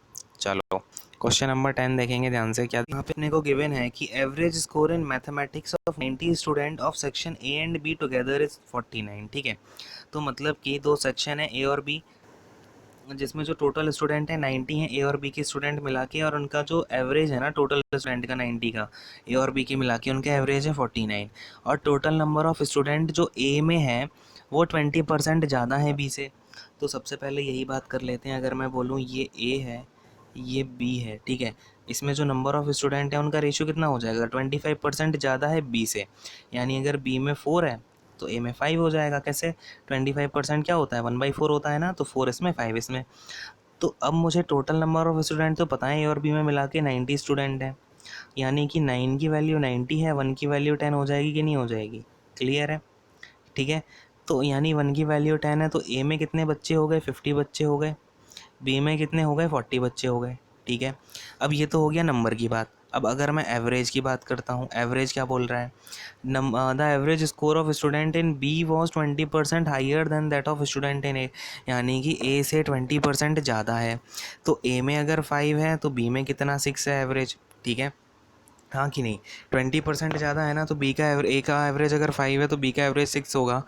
चलो क्वेश्चन नंबर 10 देखेंगे ध्यान से। क्या यहाँ पे अपने को गिवन है कि average score in mathematics of 90 student of section A and B together is 49, ठीक है। तो मतलब कि दो सेक्शन है A और B, जिसमें जो टोटल स्टूडेंट है 90 हैं A और B के स्टूडेंट मिला के, और उनका जो एवरेज है ना टोटल स्टूडेंट का 90 का A और B के मिला के उनका एवरेज है 49। और टोटल नंबर ऑफ स्टूडेंट जो A में है वो 20% ज़्यादा है B से। तो सबसे पहले यही बात कर लेते हैं। अगर मैं बोलूँ ये A है, ये B है, ठीक है। इसमें जो नंबर ऑफ़ स्टूडेंट है उनका रेशियो कितना हो जाएगा? 25% ज़्यादा है B से, यानी अगर B में 4 है तो A में 5 हो जाएगा। कैसे? 25% क्या होता है? 1/4 होता है ना, तो 4 इसमें 5 इसमें। तो अब मुझे टोटल नंबर ऑफ़ स्टूडेंट तो पता है A और B में मिला के 90 स्टूडेंट हैं, यानी कि 9 की वैल्यू 90 है, 1 की वैल्यू 10 हो जाएगी कि नहीं हो जाएगी? क्लियर है, ठीक है। तो यानी 1 की वैल्यू 10 है, तो A में कितने बच्चे हो गए? 50 बच्चे हो गए। B में कितने हो गए? 40 बच्चे हो गए, ठीक है। अब ये तो हो गया नंबर की बात। अब अगर मैं एवरेज की बात करता हूँ, एवरेज क्या बोल रहा है? The average score of student in B was 20% higher than that of student in A, यानी कि A से 20% ज़्यादा है। तो A में अगर 5 है तो B में कितना? 6 है एवरेज, ठीक है। हाँ कि नहीं? 20% ज़्यादा है ना, तो A का एवरेज अगर 5 है तो B का एवरेज 6 होगा।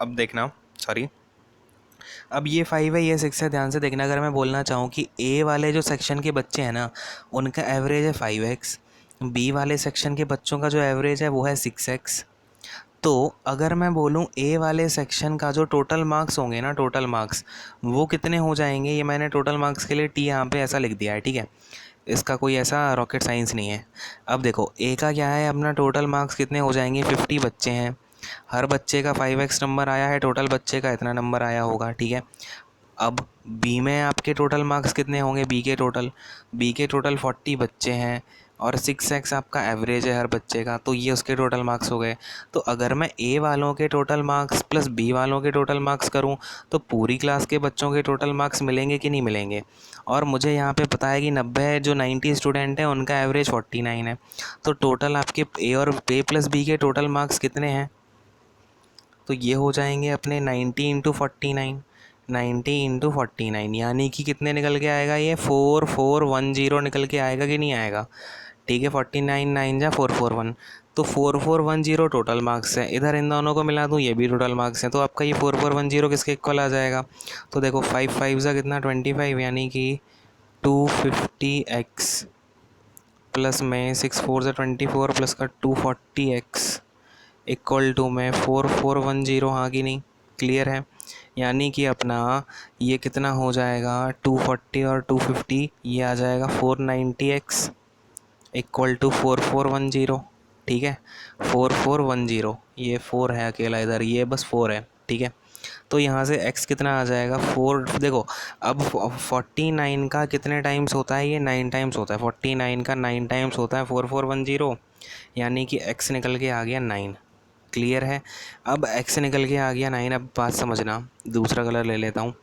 अब देखना, सॉरी, अब ये 5 है, ये 6 है, ध्यान से देखना। अगर मैं बोलना चाहूँ कि A वाले जो सेक्शन के बच्चे हैं ना, उनका एवरेज है 5x, B वाले सेक्शन के बच्चों का जो एवरेज है वो है 6x, तो अगर मैं बोलूँ ए वाले सेक्शन का जो टोटल मार्क्स होंगे ना, टोटल मार्क्स वो कितने हो जाएंगे, ये मैंने टोटल मार्क्स के लिए टी यहाँ पे ऐसा लिख दिया है, ठीक है। इसका कोई ऐसा रॉकेट साइंस नहीं है। अब देखो ए का क्या है, अपना टोटल मार्क्स कितने हो जाएंगे, 50 बच्चे हैं, हर बच्चे का 5x नंबर आया है, टोटल बच्चे का इतना नंबर आया होगा, ठीक है। अब बी में आपके टोटल मार्क्स कितने होंगे, बी के टोटल 40 बच्चे हैं और 6x आपका एवरेज है हर बच्चे का, तो ये उसके टोटल मार्क्स हो गए। तो अगर मैं ए वालों के टोटल मार्क्स प्लस बी वालों के टोटल मार्क्स करूं तो पूरी क्लास के बच्चों के टोटल मार्क्स मिलेंगे कि नहीं मिलेंगे। और मुझे यहाँ पे पता है कि 90 जो 90 स्टूडेंट हैं उनका एवरेज 49 है, तो टोटल आपके ए और ए प्लस बी के टोटल मार्क्स कितने हैं, तो ये हो जाएंगे अपने 90 × 49, 90 × 49 यानी कि कितने निकल के आएगा, ये 4410 निकल के आएगा कि नहीं आएगा, ठीक है। 49 9 जा 441, तो 4410 टोटल मार्क्स है। इधर इन दोनों को मिला दूँ, ये भी टोटल मार्क्स हैं, तो आपका ये 4410 किसके इक्वल आ जाएगा, तो देखो 5 5 जा कितना 25, यानी कि 250x प्लस में 6 4 जा 24 प्लस का 240x इक्वल टू में 4410, हाँ कि नहीं, क्लियर है। यानी कि अपना ये कितना हो जाएगा, 240 और 250 ये आ जाएगा 490x इक्वल टू 4410, ठीक है। 4410 ये 4 है अकेला इधर, ये बस 4 है, ठीक है। तो यहाँ से x कितना आ जाएगा 4, देखो अब 49 का कितने टाइम्स होता है, ये 9 टाइम्स होता है, 49 का 9 टाइम्स होता है 4410, यानी कि x निकल के आ गया 9, क्लियर है। अब x निकल के आ गया 9, अब बात समझना, दूसरा कलर ले लेता हूँ।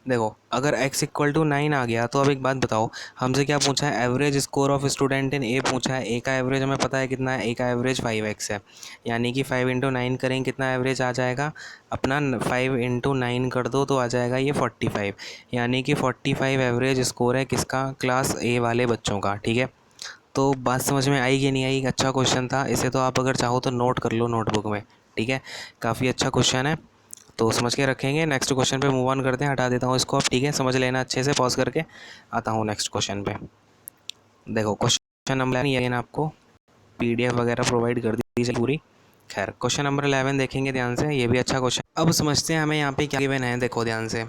देखो अगर x इक्वल टू 9 आ गया तो अब एक बात बताओ, हमसे क्या पूछा है, average score of student in a पूछा है। ए का एवरेज हमें पता है कितना है, ए का एवरेज 5x है, यानी कि 5 × 9 करेंगे कितना एवरेज आ जाएगा अपना, 5 × 9 कर दो तो आ जाएगा ये 45, यानी कि 45 एवरेज स्कोर है किसका, क्लास ए वाले बच्चों का, ठीक है। तो बात समझ में आई कि नहीं आई, अच्छा क्वेश्चन था, इसे तो आप अगर चाहो तो नोट कर लो नोटबुक में, ठीक है। काफ़ी अच्छा क्वेश्चन है, तो समझ के रखेंगे। नेक्स्ट क्वेश्चन पे मूव ऑन करते हैं, हटा देता हूँ इसको अब, ठीक है, समझ लेना अच्छे से, पॉज करके आता हूँ नेक्स्ट क्वेश्चन पे। देखो क्वेश्चन नंबर ये ना आपको PDF वगैरह प्रोवाइड कर दी पूरी। खैर क्वेश्चन नंबर 11 देखेंगे ध्यान से, ये भी अच्छा क्वेश्चन। अब समझते हैं हमें यहाँ पे क्या गिवन है, देखो ध्यान से।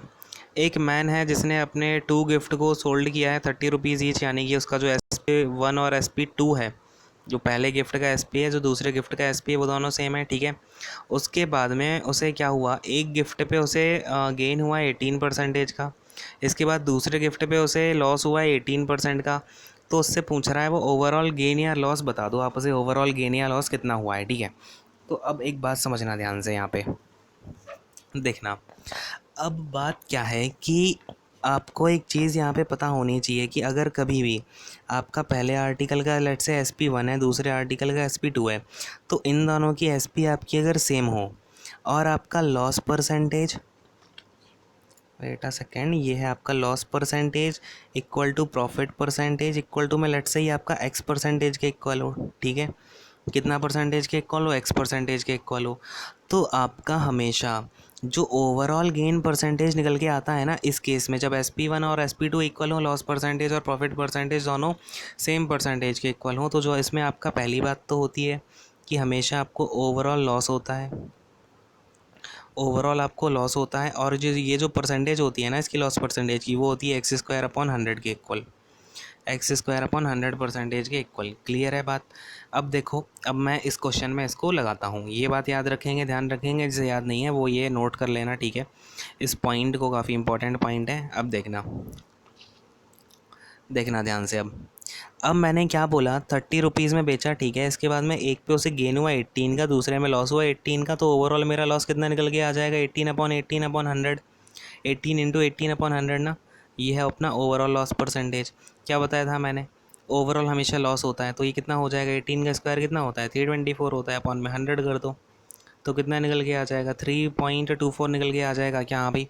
एक मैन है जिसने अपने 2 गिफ्ट को सोल्ड किया है 30 रुपीज़ ईच, यानी कि उसका जो SP1 और SP2 है, जो पहले गिफ्ट का SP है, जो दूसरे गिफ्ट का SP है, वो दोनों सेम है, ठीक है। उसके बाद में उसे क्या हुआ, एक गिफ्ट पे उसे गेन हुआ 18% का, इसके बाद दूसरे गिफ्ट पे उसे लॉस हुआ 18% का। तो उससे पूछ रहा है वो ओवरऑल गेन या लॉस बता दो आप, उसे ओवरऑल गेन या लॉस कितना हुआ है, ठीक है। तो अब एक बात समझना ध्यान से यहाँ पे देखना। अब बात क्या है कि आपको एक चीज़ यहाँ पे पता होनी चाहिए कि अगर कभी भी आपका पहले आर्टिकल का लेट से SP1 है, दूसरे आर्टिकल का SP2 है, तो इन दोनों की SP आपकी अगर सेम हो और आपका loss percentage, wait a second, ये है आपका loss percentage equal to profit percentage equal to में लेट से ही आपका x परसेंटेज के इक्वल हो, ठीक है। कितना परसेंटेज के इक्वल हो, x परसेंटेज के इक्वल हो, तो आपका हमेशा जो ओवरऑल गेन परसेंटेज निकल के आता है ना, इस केस में जब SP1 और SP2 इक्वल हो, लॉस परसेंटेज और प्रॉफिट परसेंटेज दोनों सेम परसेंटेज के इक्वल हो, तो जो इसमें आपका पहली बात तो होती है कि हमेशा आपको ओवरऑल लॉस होता है, ओवरऑल आपको लॉस होता है। और जो ये जो परसेंटेज होती है ना इसकी लॉस परसेंटेज की, वो होती है x² / 100 के इक्वल, x² / 100 परसेंटेज के इक्वल, क्लियर है बात। अब देखो अब मैं इस क्वेश्चन में इसको लगाता हूँ, ये बात याद रखेंगे, ध्यान रखेंगे, जिसे याद नहीं है वो ये नोट कर लेना, ठीक है। इस पॉइंट को, काफ़ी इंपॉर्टेंट पॉइंट है। अब देखना ध्यान से। अब मैंने क्या बोला, 30 रुपीज़ में बेचा, ठीक है। इसके बाद में एक पे उसे गेन हुआ 18 का, दूसरे में लॉस हुआ 18 का, तो ओवरऑल मेरा लॉस कितना निकल के आ जाएगा, 18/18/100, 18 × 18/100 ना, ये है अपना ओवरऑल लॉस परसेंटेज। क्या बताया था मैंने, ओवरऑल हमेशा लॉस होता है, तो ये कितना हो जाएगा, 18 का स्क्वायर कितना होता है 324 होता है, अपॉन में 100 कर दो तो कितना निकल के आ जाएगा 3.24 निकल के आ जाएगा। क्या हाँ भाई,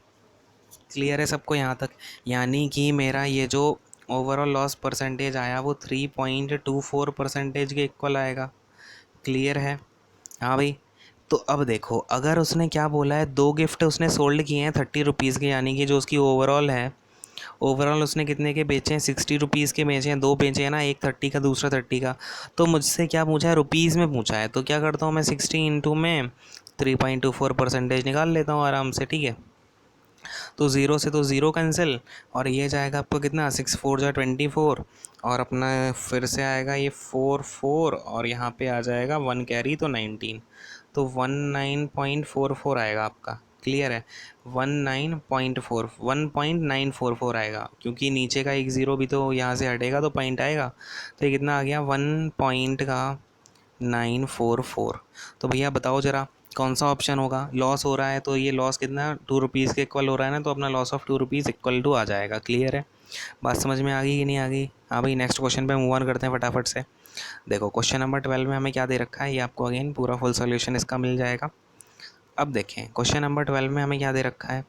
क्लियर है सबको यहाँ तक। यानी कि मेरा ये जो ओवरऑल लॉस परसेंटेज आया वो 3.24% के इक्वल आएगा, क्लियर है। हाँ भाई, तो अब देखो अगर उसने क्या बोला है, 2 गिफ्ट उसने सोल्ड किए हैं 30 रुपीज़ के, यानी कि जो उसकी ओवरऑल है ओवरऑल उसने कितने के बेचे हैं, 60 रुपीज़ के बेचे हैं, दो बेचे हैं ना, एक 30 का दूसरा 30 का। तो मुझसे क्या पूछा है, रुपीज़ में पूछा है, तो क्या करता हूँ मैं 60 इंटू में 3.24% निकाल लेता हूँ आराम से, ठीक है। तो ज़ीरो से तो ज़ीरो कैंसिल, और ये जाएगा आपको कितना, 6 4 जा 24, और अपना फिर से आएगा ये 4 4, और यहाँ पे आ जाएगा 1 कैरी तो 19, तो 19.44 आएगा आपका। क्लियर है, 19.944 आएगा, क्योंकि नीचे का एक ज़ीरो भी तो यहाँ से हटेगा तो पॉइंट आएगा। तो ये कितना आ गया, 1.944। तो भैया बताओ ज़रा कौन सा ऑप्शन होगा। लॉस हो रहा है तो ये लॉस कितना, 2 रुपीज़ के इक्वल हो रहा है ना, तो अपना loss of 2 rupees equal to आ जाएगा। क्लियर है, बात समझ में आ गई कि नहीं आ गई। हाँ भाई, नेक्स्ट क्वेश्चन पे मूव ऑन करते हैं फटाफट से। देखो क्वेश्चन नंबर 12 में हमें क्या दे रखा है, ये आपको अगेन पूरा फुल सोल्यूशन इसका मिल जाएगा। अब देखें क्वेश्चन नंबर 12 में हमें क्या दे रखा है।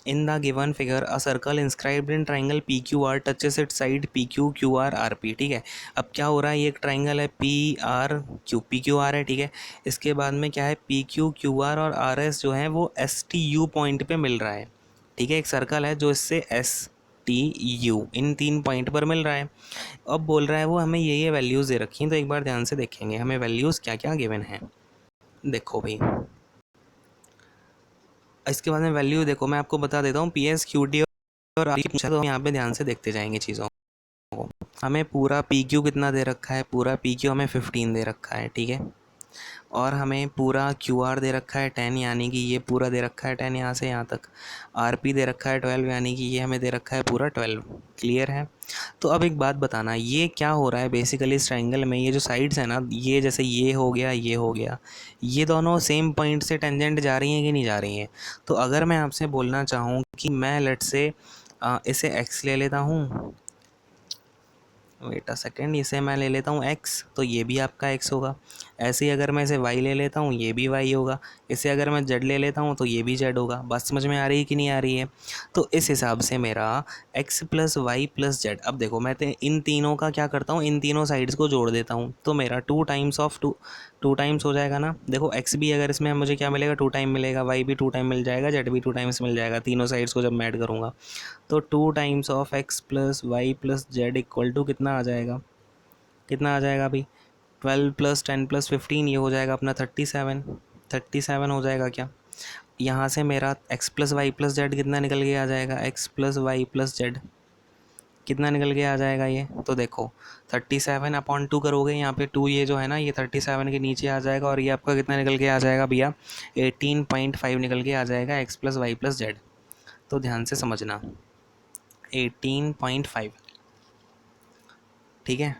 In the given figure, a circle inscribed in triangle PQR touches its side PQ, QR, RP। ठीक है, अब क्या हो रहा है, ये एक ट्राइंगल है PRQ, PQR है, ठीक है। इसके बाद में क्या है, PQ, QR और RS जो है वो STU पॉइंट पे मिल रहा है, ठीक है। एक सर्कल है जो इससे STU इन 3 पॉइंट पर मिल रहा है। अब बोल रहा है वो हमें ये वैल्यूज़ दे रखी हैं, तो एक बार ध्यान से देखेंगे हमें वैल्यूज़ क्या क्या गिवन है। देखो भाई, इसके बाद में वैल्यू देखो मैं आपको बता देता हूँ, PS, QT और RP पूछा, तो हम यहाँ पे ध्यान से देखते जाएंगे चीज़ों को। हमें पूरा PQ कितना दे रखा है, पूरा PQ हमें 15 दे रखा है, ठीक है। और हमें पूरा QR दे रखा है 10, यानी कि ये पूरा दे रखा है 10 यहाँ से यहाँ तक। RP दे रखा है 12, यानी कि ये हमें दे रखा है पूरा 12। क्लियर है। तो अब एक बात बताना, ये क्या हो रहा है बेसिकली इस ट्राइंगल में, ये जो साइड्स है ना, ये जैसे ये हो गया, ये हो गया, ये दोनों सेम पॉइंट से टेंजेंट जा रही हैं कि नहीं जा रही हैं। तो अगर मैं आपसे बोलना चाहूँ कि मैं लेट से इसे x ले लेता हूँ, वेट अ सेकेंड, इसे मैं ले लेता हूँ x, तो ये भी आपका x होगा। ऐसे ही अगर मैं इसे y ले लेता हूँ, ये भी y होगा। इसे अगर मैं z ले लेता हूँ तो ये भी z होगा। बात समझ में आ रही है कि नहीं आ रही है। तो इस हिसाब से मेरा x plus y plus z, अब देखो मैं इन तीनों का क्या करता हूँ, इन तीनों साइड्स को जोड़ देता हूँ, तो मेरा 2 टाइम्स ऑफ 2 टाइम्स हो जाएगा ना। देखो x भी अगर इसमें मुझे क्या मिलेगा, 2 टाइम मिलेगा, y भी 2 टाइम मिल जाएगा, z भी 2 टाइम्स मिल जाएगा, तीनों साइड्स को जब मैं ऐड करूँगा। तो 2 times of x plus y plus z equal to कितना आ जाएगा, कितना आ जाएगा अभी, 12 प्लस 10 प्लस 15, ये हो जाएगा अपना 37 हो जाएगा क्या। यहाँ से मेरा x plus y plus z कितना निकल के आ जाएगा, x plus y plus z कितना निकल के आ जाएगा ये, तो देखो 37/2 करोगे, यहाँ पे 2 ये जो है ना, ये 37 के नीचे आ जाएगा, और ये आपका कितना निकल के आ जाएगा भैया, 18.5 निकल के आ जाएगा x plus y plus z. तो ध्यान से समझना, 18.5, ठीक है।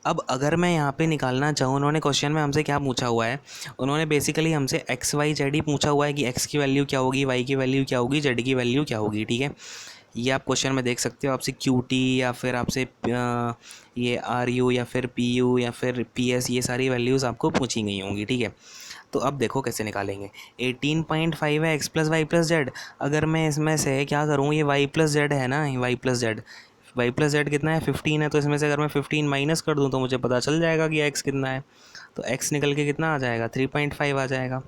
अब अगर मैं यहाँ पे निकालना चाहूँ, उन्होंने क्वेश्चन में हमसे क्या पूछा हुआ है, उन्होंने बेसिकली हमसे एक्स वाई जेड ही पूछा हुआ है कि एक्स की वैल्यू क्या होगी, वाई की वैल्यू क्या होगी, जेड की वैल्यू क्या होगी, ठीक है। ये आप क्वेश्चन में देख सकते हो, आपसे क्यू टी या फिर आपसे ये आर यू या फिर पी यू या फिर पी एस, ये सारी वैल्यूज़ आपको पूछी गई होंगी, ठीक है। तो अब देखो कैसे निकालेंगे, 18.5 है x plus y plus z, अगर मैं इसमें से क्या करूँ, ये वाई प्लस जेड है ना, y plus z, y plus z कितना है, 15 है, तो इसमें से अगर मैं 15 माइनस कर दूँ तो मुझे पता चल जाएगा कि एक्स कितना है। तो एक्स निकल के कितना आ जाएगा, 3.5 आ जाएगा,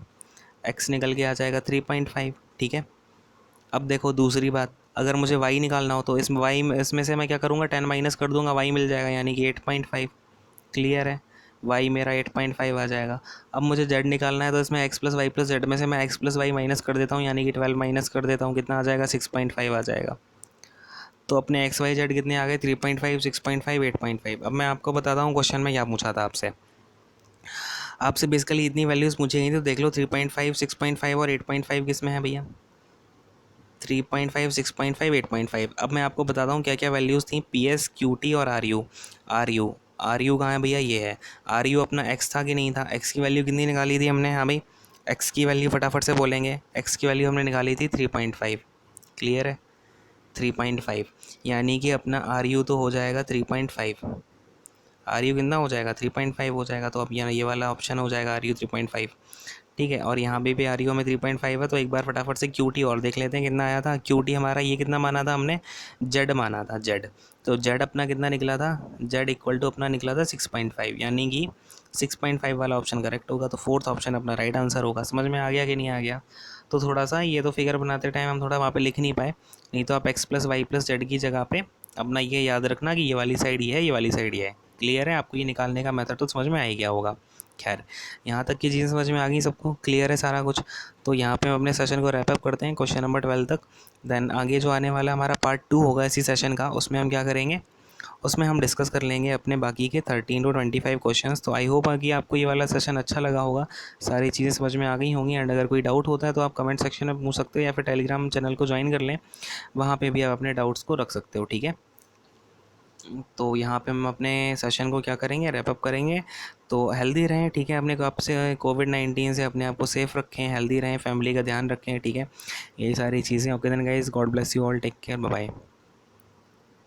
एक्स निकल के आ जाएगा 3.5, ठीक है। अब देखो दूसरी बात, अगर मुझे वाई निकालना हो तो इसमें से मैं क्या करूँगा, 10 माइनस कर दूंगा, वाई मिल जाएगा, यानी कि 8.5। क्लियर है, वाई मेरा 8.5 आ जाएगा। अब मुझे जेड निकालना है, तो इसमें x plus y plus z में से मैं एक्स प्लस वाई माइनस कर देता हूँ, यानी कि 12 माइनस कर देता हूँ, कितना आ जाएगा, 6.5 आ जाएगा। तो अपने एक्स वाई जेड कितने आ गए, 3.5, 6.5, 8.5। अब मैं आपको बताता हूँ क्वेश्चन में क्या पूछा था आपसे बेसिकली इतनी वैल्यूज़ पूछी गई, तो देख लो 3.5, 6.5 और 8.5 किस में है भैया, 3.5, 6.5, 8.5। अब मैं आपको बताता हूँ क्या क्या वैल्यूज़ थी, पी एस, क्यू टी और आर यू कहाँ है भैया, ये है। आर यू अपना एक्स था कि नहीं था, एक्स की वैल्यू कितनी निकाली थी हमने, हाँ भाई, एक्स की वैल्यू फटाफट से बोलेंगे, एक्स की वैल्यू हमने निकाली थी 3.5। क्लियर है, 3.5, यानी कि अपना आर यू तो हो जाएगा 3.5, आर यू कितना हो जाएगा, 3.5 हो जाएगा। तो अब यहाँ ये वाला ऑप्शन हो जाएगा आर यू 3.5, ठीक है। और यहाँ भी आर यू में 3.5 है, तो एक बार फटाफट से क्यू टी और देख लेते हैं कितना आया था। क्यू टी हमारा ये कितना माना था हमने, जेड माना था, जेड। तो जेड अपना कितना निकला था, जेड इक्वल टू अपना निकला था 6.5, यानी कि 6.5 वाला ऑप्शन करेक्ट होगा। तो फोर्थ ऑप्शन अपना राइट आंसर होगा। समझ में आ गया कि नहीं आ गया। तो थोड़ा सा ये तो फिगर बनाते टाइम हम थोड़ा वहाँ पे लिख नहीं पाए, नहीं तो आप x plus y plus z की जगह पे अपना ये याद रखना कि ये वाली साइड ये है, ये वाली साइड ये है। क्लियर है? आपको ये निकालने का मेथड तो समझ में आ ही गया होगा। खैर, यहाँ तक की चीज़ें समझ में आ गई सबको, क्लियर है सारा कुछ। तो यहाँ पे हम अपने सेशन को रैपअप करते हैं क्वेश्चन नंबर 12 तक। देन आगे जो आने वाला हमारा पार्ट 2 होगा इसी सेशन का, उसमें हम क्या करेंगे, उसमें हम डिस्कस कर लेंगे अपने बाकी के 13 टू 25 क्वेश्चंस। तो आई होप कि आपको ये वाला सेशन अच्छा लगा होगा, सारी चीज़ें समझ में आ गई होंगी। एंड अगर कोई डाउट होता है तो आप कमेंट सेक्शन में पूछ सकते हो, या फिर टेलीग्राम चैनल को ज्वाइन कर लें, वहाँ पे भी आप अपने डाउट्स को रख सकते हो। ठीक है, तो यहाँ पे हम अपने सेशन को क्या करेंगे, रैप अप करेंगे। तो हेल्दी रहें, ठीक है, अपने को आपसे कोविड-19 से अपने आप को सेफ़ रखें, हेल्दी रहें, फैमिली का ध्यान रखें, ठीक है। यही सारी चीज़ें। Okay then guys, God bless you all, take care, bye bye.